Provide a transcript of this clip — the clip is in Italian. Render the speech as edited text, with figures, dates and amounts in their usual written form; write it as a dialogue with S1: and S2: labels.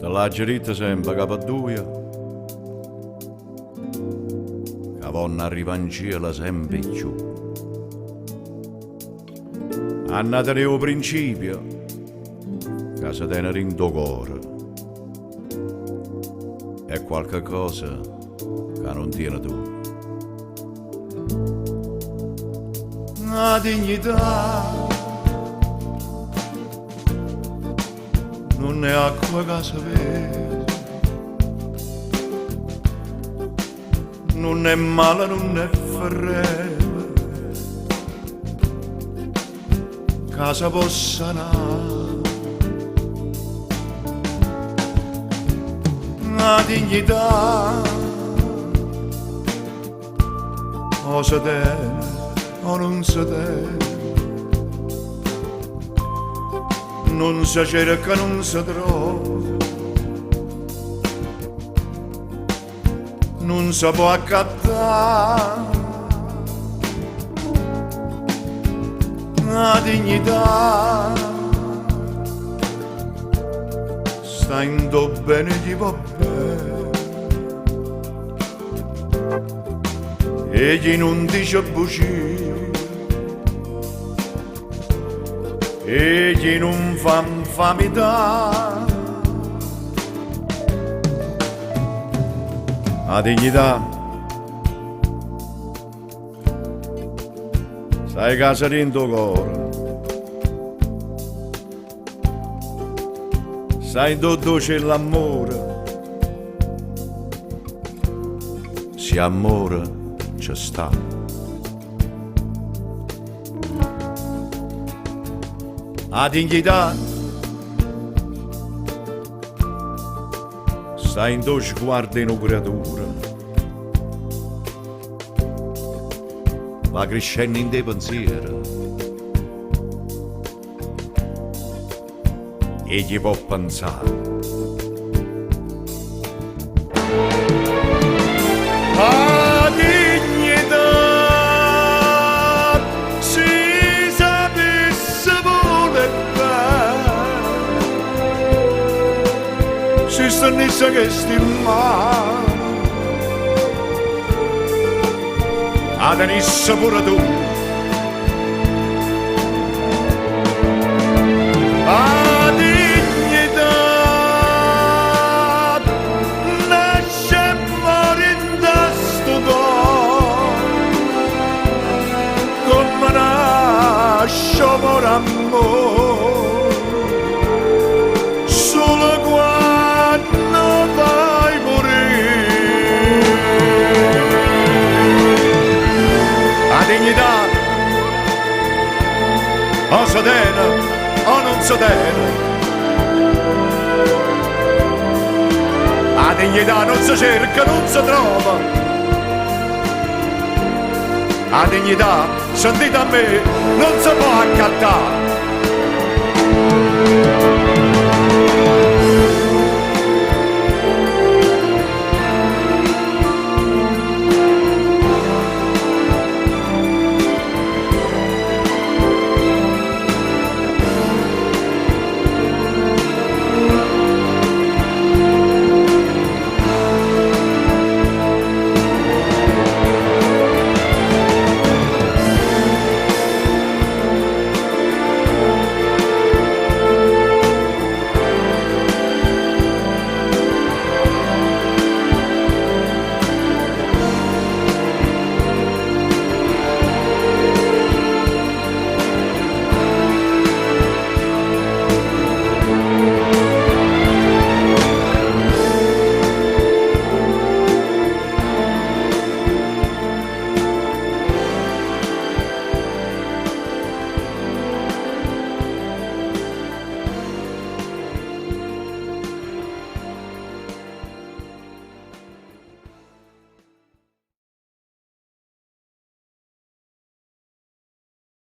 S1: Te l'ha gerita sempre capo a due, che vonna arriva in cielo sempre più. Annatene o principio, che si tenere in tuo cuore, è qualche cosa che non tiene tu. La dignità non è acqua che si vede, non è male, non è ferreva, che si possa nare. La dignità o si tiene o non si tiene, non si cerca, non si trova, non si può accattare. La dignità sta in do bene di va bene, e chi non dice bugie, e chi non fa infamità. La dignità sai casa in tuo cuore, sai dove c'è l'amore, se amore c'è sta. La dignità sta in tuo sguardo in creatura, va crescendo in te pensieri, e gli può pensare. La dignità si sapesse vuole bene, si stanisse che stimma, a tenisse pure tu. La dignità nasce e muore in sto cuore, come nasce per amore, solo quando vai morire. La dignità o si tiene o non si tiene, la dignità non si cerca, non si trova, la dignità, sentite a me, non si può accattare.